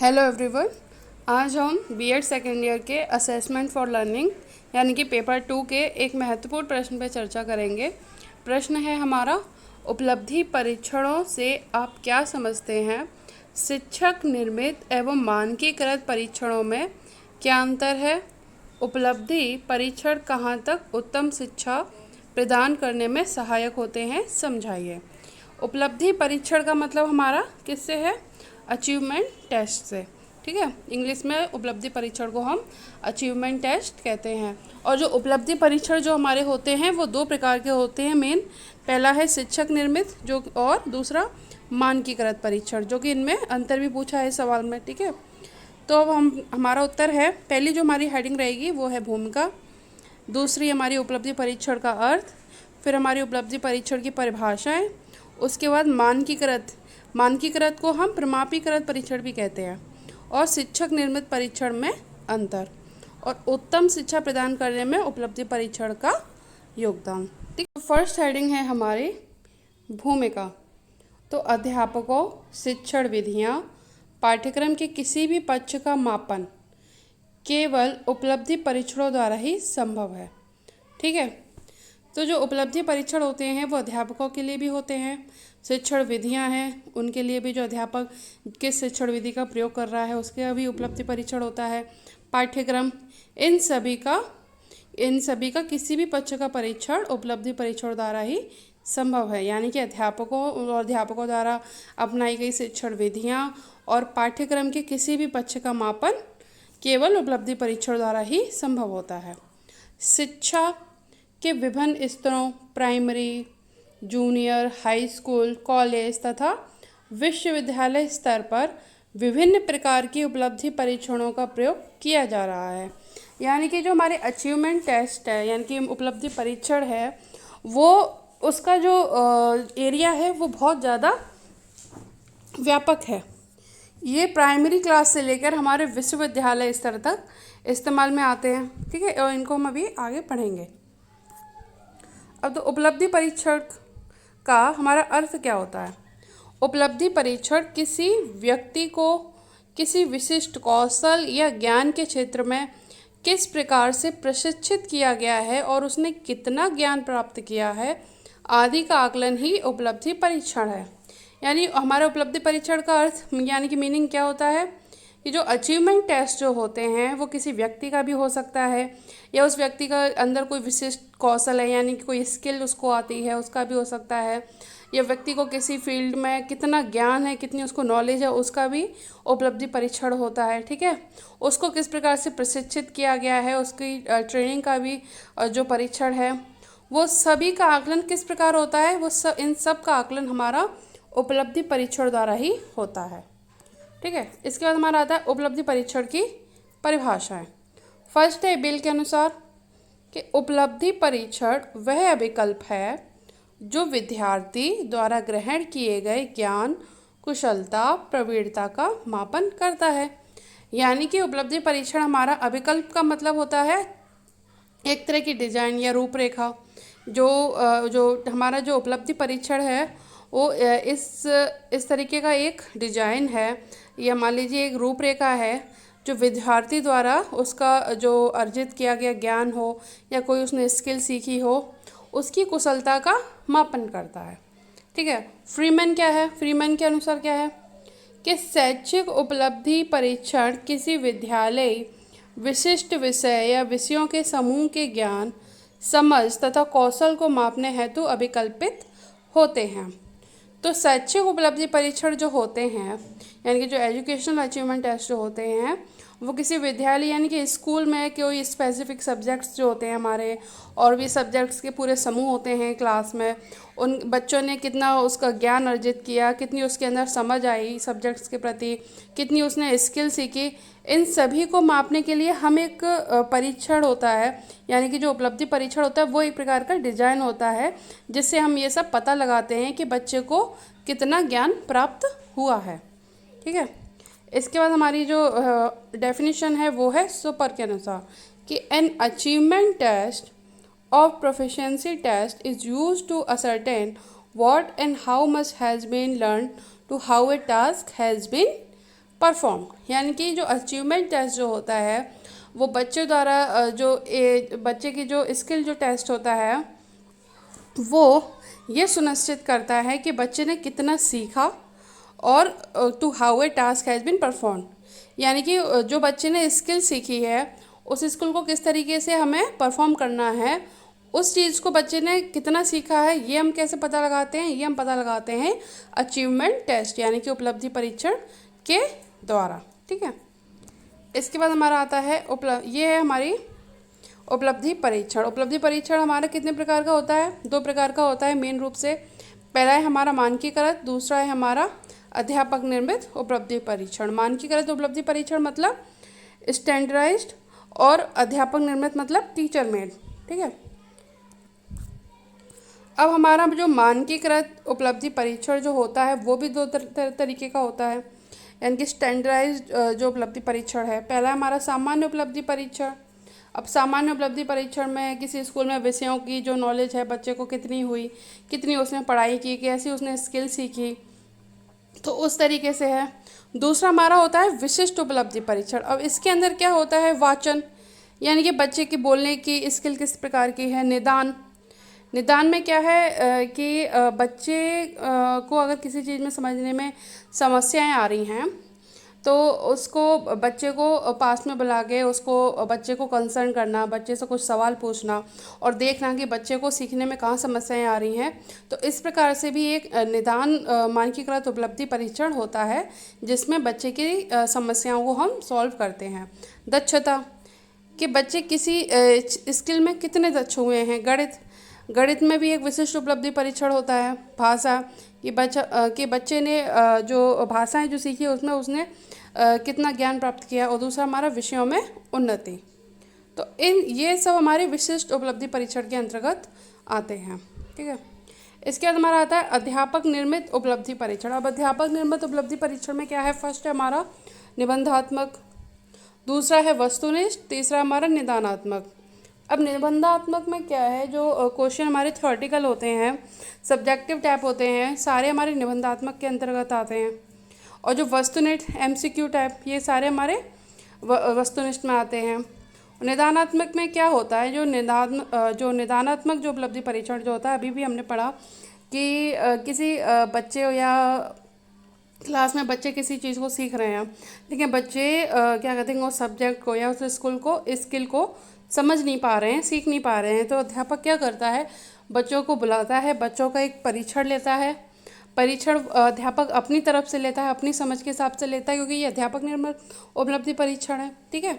Hello everyone. आज हम BEd second year के असेसमेंट फॉर लर्निंग यानी कि पेपर 2 के एक महत्वपूर्ण प्रश्न पर चर्चा करेंगे। प्रश्न है हमारा, उपलब्धि परीक्षणों से आप क्या समझते हैं? शिक्षक निर्मित एवं मानकीकृत परीक्षणों में क्या अंतर है? उपलब्धि परीक्षण कहाँ तक उत्तम शिक्षा प्रदान करने में सहायक होते हैं, समझाइए। उपलब्धि परीक्षण का मतलब हमारा किससे है? अचीवमेंट टेस्ट से। ठीक है, इंग्लिश में उपलब्धि परीक्षण को हम अचीवमेंट टेस्ट कहते हैं। और जो उपलब्धि परीक्षण जो हमारे होते हैं वो दो प्रकार के होते हैं मेन। पहला है शिक्षक निर्मित जो, और दूसरा मानकीकृत परीक्षण, जो कि इनमें अंतर भी पूछा है सवाल में। ठीक है, तो अब हमारा उत्तर है, पहली जो हमारी हेडिंग रहेगी वो है भूमिका, दूसरी हमारी उपलब्धि परीक्षण का अर्थ, फिर हमारी उपलब्धि परीक्षण की परिभाषाएं, उसके बाद मानकीकृत को हम प्रमापीकृत परीक्षण भी कहते हैं, और शिक्षक निर्मित परीक्षण में अंतर, और उत्तम शिक्षा प्रदान करने में उपलब्धि परीक्षण का योगदान। ठीक, फर्स्ट हेडिंग है हमारी भूमिका। तो अध्यापकों, शिक्षण विधियाँ, पाठ्यक्रम के किसी भी पक्ष का मापन केवल उपलब्धि परीक्षणों द्वारा ही संभव है। ठीक है, तो जो उपलब्धि परीक्षण होते हैं वो अध्यापकों के लिए भी होते हैं, शिक्षण विधियां हैं उनके लिए भी, जो अध्यापक किस शिक्षण विधि का प्रयोग कर रहा है उसके भी उपलब्धि परीक्षण होता है, पाठ्यक्रम, इन सभी का किसी भी पक्ष का परीक्षण उपलब्धि परीक्षण द्वारा ही संभव है। यानी कि अध्यापकों द्वारा अपनाई गई शिक्षण विधियां और पाठ्यक्रम के किसी भी पक्ष का मापन केवल उपलब्धि परीक्षण द्वारा ही संभव होता है। शिक्षा के विभिन्न स्तरों, primary, junior, high school, college तथा विश्वविद्यालय स्तर पर विभिन्न प्रकार की उपलब्धि परीक्षणों का प्रयोग किया जा रहा है। यानी कि जो हमारे अचीवमेंट टेस्ट है यानी कि उपलब्धि परीक्षण है, वो उसका जो एरिया है वो बहुत ज़्यादा व्यापक है। ये प्राइमरी क्लास से लेकर हमारे विश्वविद्यालय स्तर तक इस्तेमाल में आते हैं। ठीक है, और इनको हम अभी आगे पढ़ेंगे। अब तो उपलब्धि परीक्षण का हमारा अर्थ क्या होता है? उपलब्धि परीक्षण किसी व्यक्ति को किसी विशिष्ट कौशल या ज्ञान के क्षेत्र में किस प्रकार से प्रशिक्षित किया गया है और उसने कितना ज्ञान प्राप्त किया है आदि का आकलन ही उपलब्धि परीक्षण है। यानी हमारा उपलब्धि परीक्षण का अर्थ यानी कि मीनिंग क्या होता है कि जो अचीवमेंट टेस्ट जो होते हैं वो किसी व्यक्ति का भी हो सकता है, या उस व्यक्ति का अंदर कोई विशिष्ट कौशल है यानी कि कोई स्किल उसको आती है उसका भी हो सकता है, या व्यक्ति को किसी फील्ड में कितना ज्ञान है, कितनी उसको नॉलेज है, उसका भी उपलब्धि परीक्षण होता है। ठीक है, उसको किस प्रकार से प्रशिक्षित किया गया है उसकी ट्रेनिंग का भी जो परीक्षण है, वो सभी का आकलन किस प्रकार होता है, वो इन सब का आकलन हमारा उपलब्धि परीक्षण द्वारा ही होता है। ठीक है, इसके बाद हमारा आता है उपलब्धि परीक्षण की परिभाषाएं। फर्स्ट है बिल के अनुसार कि उपलब्धि परीक्षण वह अभिकल्प है जो विद्यार्थी द्वारा ग्रहण किए गए ज्ञान, कुशलता, प्रवीणता का मापन करता है। यानी कि उपलब्धि परीक्षण हमारा अभिकल्प का मतलब होता है एक तरह की डिजाइन या रूपरेखा। जो हमारा जो उपलब्धि परीक्षण है वो इस तरीके का एक डिजाइन है, या मान लीजिए एक रूपरेखा है जो विद्यार्थी द्वारा उसका जो अर्जित किया गया ज्ञान हो या कोई उसने स्किल सीखी हो उसकी कुशलता का मापन करता है। ठीक है, फ्रीमैन क्या है? फ्रीमैन के अनुसार क्या है कि शैक्षिक उपलब्धि परीक्षण किसी विद्यालय विशिष्ट विषय या विषयों के समूह के ज्ञान, समझ तथा कौशल को मापने हेतु अभिकल्पित होते हैं। तो शैक्षिक उपलब्धि परीक्षण जो होते हैं यानी कि जो एजुकेशनल अचीवमेंट टेस्ट जो होते हैं वो किसी विद्यालय यानी कि स्कूल में कोई स्पेसिफिक सब्जेक्ट्स जो होते हैं हमारे, और भी सब्जेक्ट्स के पूरे समूह होते हैं क्लास में, उन बच्चों ने कितना उसका ज्ञान अर्जित किया, कितनी उसके अंदर समझ आई सब्जेक्ट्स के प्रति, कितनी उसने स्किल सीखी, इन सभी को मापने के लिए हम एक परीक्षण होता है यानी कि जो उपलब्धि परीक्षण होता है वो एक प्रकार का डिजाइन होता है जिससे हम ये सब पता लगाते हैं कि बच्चे को कितना ज्ञान प्राप्त हुआ है। ठीक है, इसके बाद हमारी जो डेफिनेशन है वो है सुपर के अनुसार कि एन अचीवमेंट टेस्ट और proficiency test is used to ascertain what and how much has been learned to how a task has been perform, यानी कि जो अचीवमेंट टेस्ट जो होता है वो बच्चे द्वारा बच्चे की जो स्किल जो टेस्ट होता है वो ये सुनिश्चित करता है कि बच्चे ने कितना सीखा और to how a task has been perform, यानी कि जो बच्चे ने स्किल सीखी है उस स्किल को किस तरीके से हमें परफॉर्म करना है, उस चीज़ को बच्चे ने कितना सीखा है, ये हम कैसे पता लगाते हैं, ये हम पता लगाते हैं अचीवमेंट टेस्ट यानी कि उपलब्धि परीक्षण के द्वारा। ठीक है, इसके बाद हमारा आता है ये है हमारी उपलब्धि परीक्षण। उपलब्धि परीक्षण हमारा कितने प्रकार का होता है? 2 प्रकार का होता है मेन रूप से। पहला है हमारा मानकीकृत, दूसरा है हमारा अध्यापक निर्मित उपलब्धि परीक्षण। मानकीकृत उपलब्धि परीक्षण मतलब स्टैंडर्डाइज्ड और अध्यापक निर्मित मतलब टीचर मेड। ठीक है, अब हमारा जो मानकीकृत उपलब्धि परीक्षण जो होता है वो भी 2 तरीके का होता है, यानी कि स्टैंडर्डाइज्ड जो उपलब्धि परीक्षण है। पहला हमारा सामान्य उपलब्धि परीक्षण। अब सामान्य उपलब्धि परीक्षण में किसी स्कूल में विषयों की जो नॉलेज है बच्चे को कितनी हुई, कितनी उसने पढ़ाई की, कैसी उसने स्किल सीखी, तो उस तरीके से है। दूसरा हमारा होता है विशिष्ट उपलब्धि परीक्षण। अब इसके अंदर क्या होता है? वाचन, यानी कि बच्चे की बोलने की स्किल किस प्रकार की है। निदान, निदान में क्या है कि बच्चे को अगर किसी चीज़ में समझने में समस्याएं आ रही हैं तो उसको बच्चे को पास में बुला के उसको बच्चे को कंसर्न करना, बच्चे से कुछ सवाल पूछना और देखना कि बच्चे को सीखने में कहाँ समस्याएं आ रही हैं। तो इस प्रकार से भी एक निदान मानकीकृत उपलब्धि परीक्षण होता है जिसमें बच्चे की समस्याओं को हम सॉल्व करते हैं। दक्षता, कि बच्चे किसी स्किल में कितने दक्ष हुए हैं। गणित, गणित में भी एक विशिष्ट उपलब्धि परीक्षण होता है। भाषा, कि बच्चे ने जो भाषाएं जो सीखी उसमें उसने कितना ज्ञान प्राप्त किया। और दूसरा हमारा विषयों में उन्नति। तो ये सब हमारे विशिष्ट उपलब्धि परीक्षण के अंतर्गत आते हैं। ठीक है, इसके बाद हमारा आता है अध्यापक निर्मित उपलब्धि परीक्षण। अब अध्यापक निर्मित उपलब्धि परीक्षण में क्या है? फर्स्ट है हमारा निबंधात्मक, दूसरा है वस्तुनिष्ठ, तीसरा हमारा निदानात्मक। अब निबंधात्मक में क्या है? जो क्वेश्चन हमारे थ्योरेटिकल होते हैं, सब्जेक्टिव टाइप होते हैं, सारे हमारे निबंधात्मक के अंतर्गत आते हैं। और जो वस्तुनिष्ठ एमसीक्यू टाइप, ये सारे हमारे वस्तुनिष्ठ में आते हैं। निदानात्मक में क्या होता है? जो निदानात्मक जो उपलब्धि परीक्षण जो होता है, अभी भी हमने पढ़ा कि किसी बच्चे या क्लास में बच्चे किसी चीज़ को सीख रहे हैं, ठीक है, बच्चे क्या कहते हैं, उस सब्जेक्ट को या उस स्किल को समझ नहीं पा रहे हैं, सीख नहीं पा रहे हैं। तो अध्यापक क्या करता है? बच्चों को बुलाता है, बच्चों का एक परीक्षण लेता है। परीक्षण अध्यापक अपनी तरफ से लेता है, अपनी समझ के हिसाब से लेता है, क्योंकि ये अध्यापक निर्मित उपलब्धि परीक्षण है। ठीक है,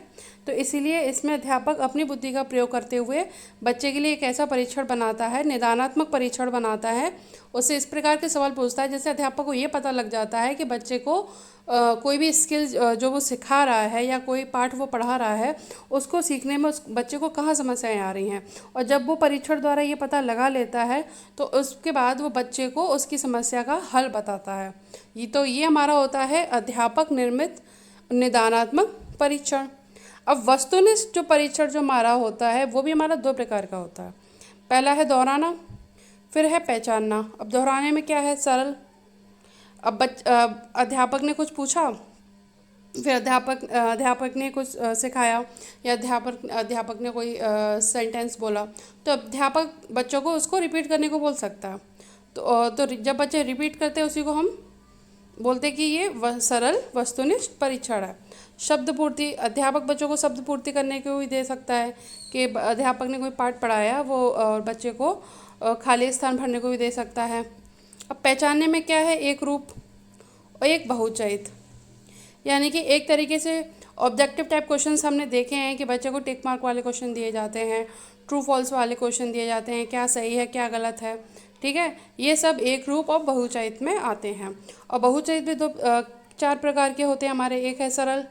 तो इसीलिए इसमें अध्यापक अपनी बुद्धि का प्रयोग करते हुए बच्चे के लिए एक ऐसा परीक्षण बनाता है, निदानात्मक परीक्षण बनाता है। उससे इस प्रकार के सवाल पूछता है जैसे अध्यापक को ये पता लग जाता है कि बच्चे को कोई भी स्किल जो वो सिखा रहा है या कोई पाठ वो पढ़ा रहा है उसको सीखने में उस बच्चे को कहाँ समस्याएं आ रही हैं। और जब वो परीक्षण द्वारा ये पता लगा लेता है तो उसके बाद वो बच्चे को उसकी समस्या का हल बताता है। ये हमारा होता है अध्यापक निर्मित निदानात्मक परीक्षण। अब वस्तुनिष्ठ जो परीक्षण जो हमारा होता है वो भी हमारा 2 प्रकार का होता है। पहला है दोहराना, फिर है पहचानना। अब दोहराने में क्या है? सरल। अब अध्यापक ने कुछ पूछा, फिर अध्यापक ने कुछ सिखाया या अध्यापक ने कोई सेंटेंस बोला, तो अध्यापक बच्चों को उसको रिपीट करने को बोल सकता है। तो जब बच्चे रिपीट करते हैं उसी को हम बोलते कि ये सरल वस्तुनिष्ठ परीक्षण है। शब्द पूर्ति, अध्यापक बच्चों को शब्द पूर्ति करने को भी दे सकता है कि अध्यापक ने कोई पाठ पढ़ाया वो बच्चे को खाली स्थान भरने को भी दे सकता है। अब पहचानने में क्या है? एक रूप और एक बहुचयित, यानी कि एक तरीके से ऑब्जेक्टिव टाइप क्वेश्चंस हमने देखे हैं कि बच्चे को टिक मार्क वाले क्वेश्चन दिए जाते हैं, ट्रू फॉल्स वाले क्वेश्चन दिए जाते हैं, क्या सही है क्या गलत है। ठीक है, ये सब एक रूप और बहुचयित में आते हैं। और बहुचयित भी 4 प्रकार के होते हैं हमारे। एक है सरल,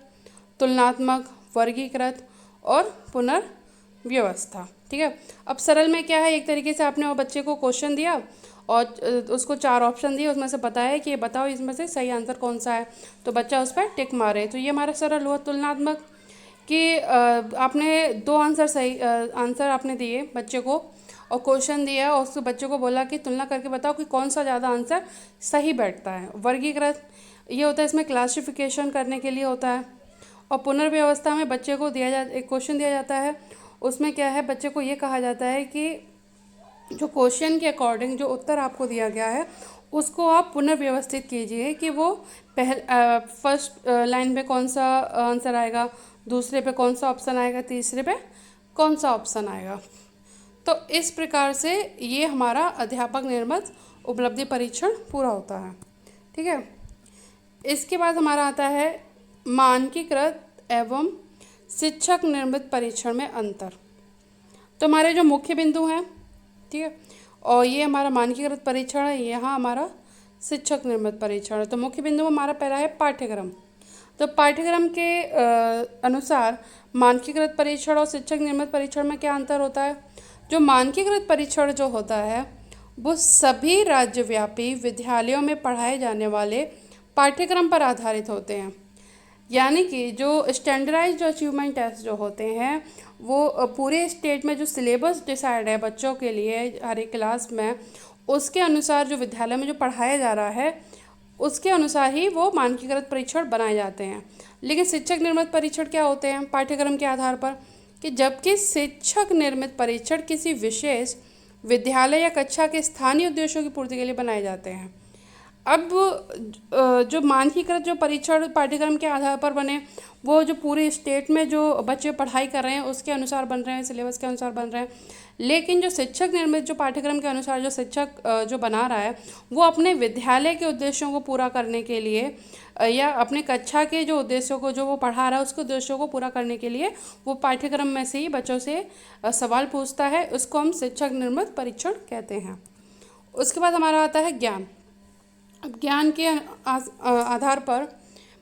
तुलनात्मक, वर्गीकृत और पुनर्व्यवस्था। ठीक है, अब सरल में क्या है? एक तरीके से आपने वो बच्चे को क्वेश्चन दिया और उसको 4 ऑप्शन दिए, उसमें से बताया कि ये बताओ इसमें से सही आंसर कौन सा है, तो बच्चा उस पर टिक मारे, तो ये हमारा सरल हुआ। तुलनात्मक कि आपने 2 आंसर आपने दिए बच्चे को और क्वेश्चन दिया और उस बच्चे को बोला कि तुलना करके बताओ कि कौन सा ज़्यादा आंसर सही बैठता है। वर्गीकृत, ये होता है, इसमें क्लासिफिकेशन करने के लिए होता है। और पुनर्व्यवस्था में बच्चे को एक क्वेश्चन दिया जाता है, उसमें क्या है, बच्चे को ये कहा जाता है कि जो क्वेश्चन के अकॉर्डिंग जो उत्तर आपको दिया गया है उसको आप पुनर्व्यवस्थित कीजिए कि वो फर्स्ट लाइन पे कौन सा आंसर आएगा, दूसरे पे कौन सा ऑप्शन आएगा, तीसरे पे कौन सा ऑप्शन आएगा। तो इस प्रकार से ये हमारा अध्यापक निर्मित उपलब्धि परीक्षण पूरा होता है। ठीक है, इसके बाद हमारा आता है मानकीकृत एवं शिक्षक निर्मित परीक्षण में अंतर। तो हमारे जो मुख्य बिंदु हैं, ठीक है, और ये हमारा मानकीकृत परीक्षण है, यहाँ हमारा शिक्षक निर्मित परीक्षण है। तो मुख्य बिंदु हमारा पहला है पाठ्यक्रम। तो पाठ्यक्रम के अनुसार मानकीकृत परीक्षण और शिक्षक निर्मित परीक्षण में क्या अंतर होता है। जो मानकीकृत परीक्षण जो होता है वो सभी राज्यव्यापी विद्यालयों में पढ़ाए जाने वाले पाठ्यक्रम पर आधारित होते हैं। यानी कि जो स्टैंडर्डाइज्ड अचीवमेंट टेस्ट जो होते हैं वो पूरे स्टेट में जो सिलेबस डिसाइड है बच्चों के लिए हर एक क्लास में, उसके अनुसार जो विद्यालय में जो पढ़ाया जा रहा है उसके अनुसार ही वो मानकीकृत परीक्षण बनाए जाते हैं। लेकिन शिक्षक निर्मित परीक्षण क्या होते हैं, पाठ्यक्रम के आधार पर, कि जबकि शिक्षक निर्मित परीक्षण किसी विशेष विद्यालय या कक्षा के स्थानीय उद्देश्यों की पूर्ति के लिए बनाए जाते हैं। अब जो मानकीकृत जो परीक्षण पाठ्यक्रम के आधार पर बने वो जो पूरे स्टेट में जो बच्चे पढ़ाई कर रहे हैं उसके अनुसार बन रहे हैं, सिलेबस के अनुसार बन रहे हैं। लेकिन जो शिक्षक निर्मित जो पाठ्यक्रम के अनुसार जो शिक्षक जो बना रहा है वो अपने विद्यालय के उद्देश्यों को पूरा करने के लिए या अपने कक्षा के जो उद्देश्यों को जो वो पढ़ा रहा है उसके उद्देश्यों को पूरा करने के लिए वो पाठ्यक्रम में से ही बच्चों से सवाल पूछता है, उसको हम शिक्षक निर्मित परीक्षण कहते हैं। उसके बाद हमारा आता है ज्ञान। अब ज्ञान के आधार पर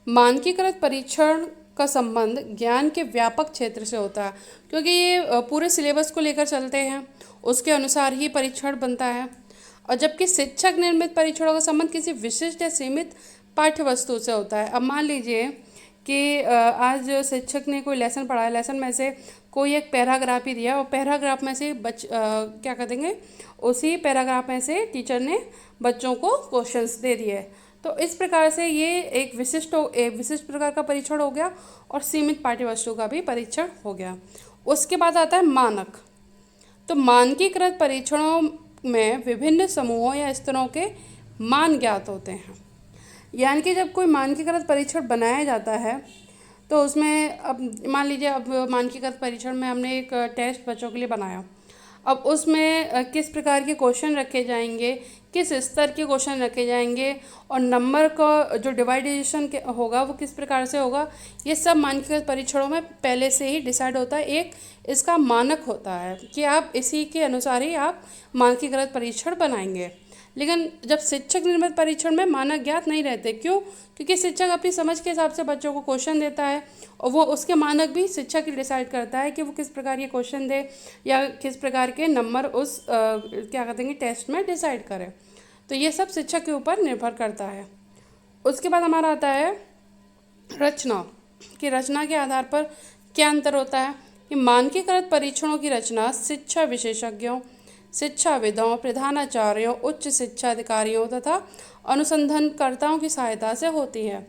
मानकीकृत परीक्षण का संबंध ज्ञान के व्यापक क्षेत्र से होता है, क्योंकि ये पूरे सिलेबस को लेकर चलते हैं, उसके अनुसार ही परीक्षण बनता है। और जबकि शिक्षक निर्मित परीक्षणों का संबंध किसी विशिष्ट या सीमित पाठ्य वस्तु से होता है। अब मान लीजिए कि आज शिक्षक ने कोई लेसन पढ़ाया, लेसन में से कोई एक पैराग्राफ ही दिया और पैराग्राफ में से क्या कर देंगे, उसी पैराग्राफ में से टीचर ने बच्चों को क्वेश्चंस दे दिए। तो इस प्रकार से ये एक विशिष्ट प्रकार का परीक्षण हो गया और सीमित पाठ्य वस्तु का भी परीक्षण हो गया। उसके बाद आता है मानक। तो मानकीकृत परीक्षणों में विभिन्न समूहों या स्तरों के मान ज्ञात होते हैं। यानी कि जब कोई मानकीकृत परीक्षण बनाया जाता है तो उसमें अब मान लीजिए अब मानकीकृत परीक्षण में हमने एक टेस्ट बच्चों के लिए बनाया। अब उसमें किस प्रकार के क्वेश्चन रखे जाएंगे, किस स्तर के क्वेश्चन रखे जाएंगे और नंबर का जो डिवाइडेशन होगा वो किस प्रकार से होगा, ये सब मानकीकृत परीक्षणों में पहले से ही डिसाइड होता है। एक इसका मानक होता है कि आप इसी के अनुसार ही आप मानकीकृत परीक्षण बनाएंगे। लेकिन जब शिक्षक निर्मित परीक्षण में मानक ज्ञात नहीं रहते, क्यों? क्योंकि शिक्षक अपनी समझ के हिसाब से बच्चों को क्वेश्चन देता है और वो उसके मानक भी शिक्षक ही डिसाइड करता है कि वो किस प्रकार के क्वेश्चन दे या किस प्रकार के नंबर उस क्या कहते हैं टेस्ट में डिसाइड करे। तो ये सब शिक्षक के ऊपर निर्भर करता है। उसके बाद हमारा आता है रचना। कि रचना के आधार पर क्या अंतर होता है कि मानकीकृत परीक्षणों की रचना शिक्षा विशेषज्ञों, शिक्षाविदों, प्रधानाचार्यों, उच्च शिक्षा अधिकारियों तथा अनुसंधानकर्ताओं की सहायता से होती है।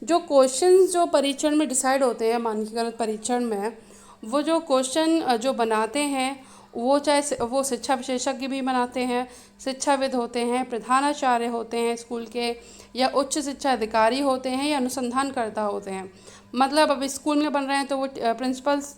जो क्वेश्चन जो परीक्षण में डिसाइड होते हैं मानकीकृत परीक्षण में, वो जो क्वेश्चन जो बनाते हैं वो चाहे वो शिक्षा विशेषज्ञ भी बनाते हैं, शिक्षाविद होते हैं, प्रधानाचार्य होते हैं स्कूल के, या उच्च शिक्षा अधिकारी होते हैं, या अनुसंधानकर्ता होते हैं। मतलब अब स्कूल में बन रहे हैं तो वो प्रिंसिपल्स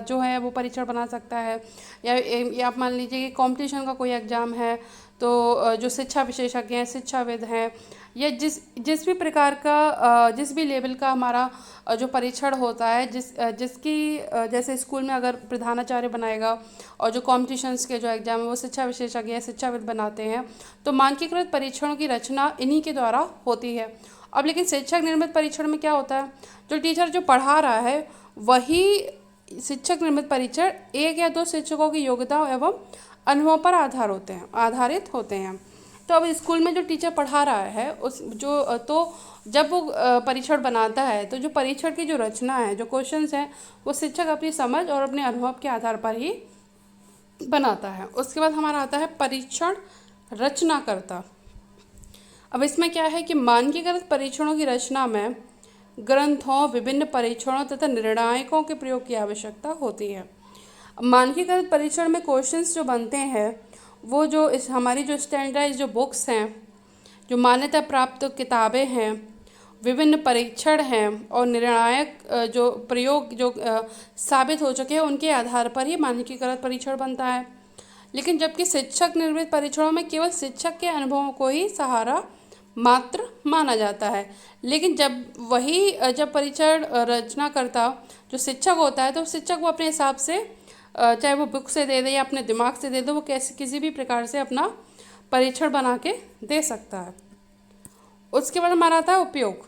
जो है वो परीक्षण बना सकता है, या आप मान लीजिए कि कंपटीशन का कोई एग्ज़ाम है तो जो शिक्षा विशेषज्ञ हैं, शिक्षाविद हैं, या जिस भी प्रकार का जिस भी लेवल का हमारा जो परीक्षण होता है जिसकी जैसे स्कूल में अगर प्रधानाचार्य बनाएगा और जो कॉम्पिटिशन्स के जो एग्ज़ाम है वो शिक्षा विशेषज्ञ या शिक्षाविद बनाते हैं। तो मानकीकृत परीक्षणों की रचना इन्हीं के द्वारा होती है। अब लेकिन शिक्षक निर्मित परीक्षण में क्या होता है, जो टीचर जो पढ़ा रहा है वही शिक्षक निर्मित परीक्षण एक या दो शिक्षकों की योग्यता एवं अनुभव पर आधारित होते हैं। तो अब स्कूल में जो टीचर पढ़ा रहा है उस जो तो जब वो परीक्षण बनाता है तो जो परीक्षण की जो रचना है, जो क्वेश्चंस हैं, वो शिक्षक अपनी समझ और अपने अनुभव के आधार पर ही बनाता है। उसके बाद हमारा आता है परीक्षण रचनाकर्ता। अब इसमें क्या है कि मानकीकृत परीक्षणों की रचना में ग्रंथों, विभिन्न परीक्षणों तथा निर्णायकों के प्रयोग की आवश्यकता होती है। अब मानकीकृत परीक्षण में क्वेश्चंस जो बनते हैं वो जो इस हमारी जो स्टैंडर्डाइज जो बुक्स हैं, जो मान्यता प्राप्त किताबें हैं, विभिन्न परीक्षण हैं और निर्णायक जो प्रयोग जो साबित हो चुके हैं उनके आधार पर ही मानकीकृत परीक्षण बनता है। लेकिन जबकि शिक्षक निर्मित परीक्षणों में केवल शिक्षक के अनुभवों को ही सहारा मात्र माना जाता है। लेकिन जब परीक्षण रचनाकर्ता जो शिक्षक होता है तो शिक्षक वो अपने हिसाब से चाहे वो बुक से दे दे या अपने दिमाग से दे दे, वो कैसे किसी भी प्रकार से अपना परीक्षण बना के दे सकता है। उसके बाद हमारा आता है उपयोग।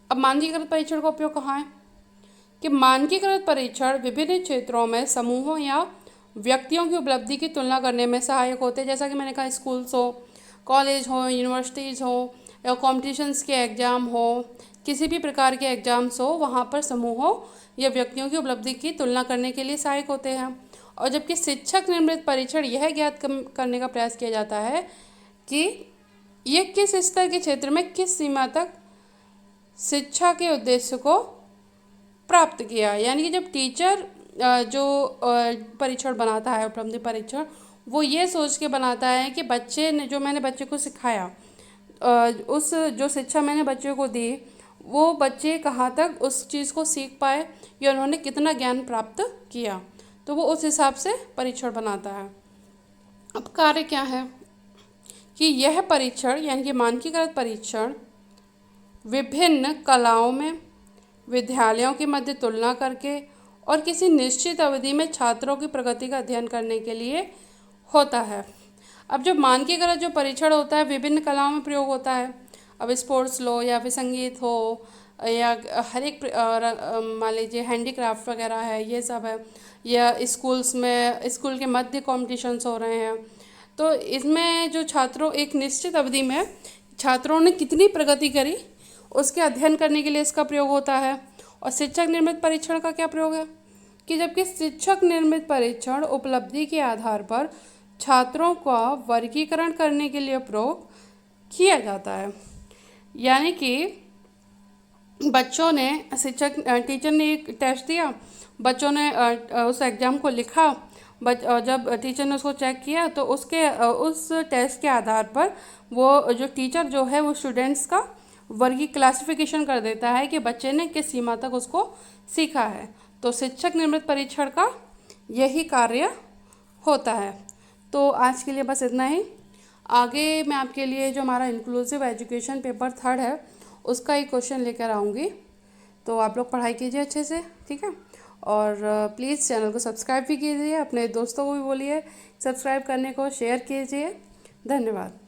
अब मानकीकृत परीक्षण का उपयोग कहाँ है कि मानकीकृत परीक्षण विभिन्न क्षेत्रों में समूहों या व्यक्तियों की उपलब्धि की तुलना करने में सहायक होते हैं। जैसा कि मैंने कहा, स्कूल्स हो, कॉलेज हो, यूनिवर्सिटीज़ हो या कॉम्पिटिशन्स के एग्ज़ाम हो, किसी भी प्रकार के एग्ज़ाम्स हो, वहाँ पर समूहों या व्यक्तियों की उपलब्धि की तुलना करने के लिए सहायक होते हैं। और जबकि शिक्षक निर्मित परीक्षण यह ज्ञात करने का प्रयास किया जाता है कि ये किस स्तर के क्षेत्र में किस सीमा तक शिक्षा के उद्देश्य को प्राप्त किया। यानी कि जब टीचर जो परीक्षण बनाता है, उपलब्धि परीक्षण, वो ये सोच के बनाता है कि बच्चे ने जो मैंने बच्चे को सिखाया, उस जो शिक्षा मैंने बच्चे को दी, वो बच्चे कहाँ तक उस चीज़ को सीख पाए या उन्होंने कितना ज्ञान प्राप्त किया, तो वो उस हिसाब से परीक्षण बनाता है। अब कार्य क्या है कि यह परीक्षण यानी कि मानकीकृत परीक्षण विभिन्न कलाओं में विद्यालयों के मध्य तुलना करके और किसी निश्चित अवधि में छात्रों की प्रगति का अध्ययन करने के लिए होता है। अब जो मानकीकृत जो परीक्षण होता है विभिन्न कलाओं में प्रयोग होता है। अब स्पोर्ट्स लो या फिर संगीत हो या हर एक मान लीजिए हैंडीक्राफ्ट वगैरह है, ये सब है, या स्कूल्स में स्कूल के मध्य कॉम्पिटिशन्स हो रहे हैं, तो इसमें जो छात्रों एक निश्चित अवधि में छात्रों ने कितनी प्रगति करी उसके अध्ययन करने के लिए इसका प्रयोग होता है। और शिक्षक निर्मित परीक्षण का क्या प्रयोग है कि जबकि शिक्षक निर्मित परीक्षण उपलब्धि के आधार पर छात्रों का वर्गीकरण करने के लिए प्रयोग किया जाता है। यानी कि बच्चों ने टीचर ने एक टेस्ट दिया, बच्चों ने उस एग्ज़ाम को लिखा, जब टीचर ने उसको चेक किया तो उस टेस्ट के आधार पर वो जो टीचर जो है वो स्टूडेंट्स का वर्गीय क्लासिफिकेशन कर देता है कि बच्चे ने किस सीमा तक उसको सीखा है। तो शिक्षक निर्मित परीक्षण का यही कार्य होता है। तो आज के लिए बस इतना ही। आगे मैं आपके लिए जो हमारा इंक्लूसिव एजुकेशन पेपर 3 है उसका एक क्वेश्चन लेकर आऊँगी, तो आप लोग पढ़ाई कीजिए अच्छे से, ठीक है। और प्लीज़ चैनल को सब्सक्राइब भी कीजिए, अपने दोस्तों को भी बोलिए सब्सक्राइब करने को, शेयर कीजिए। धन्यवाद।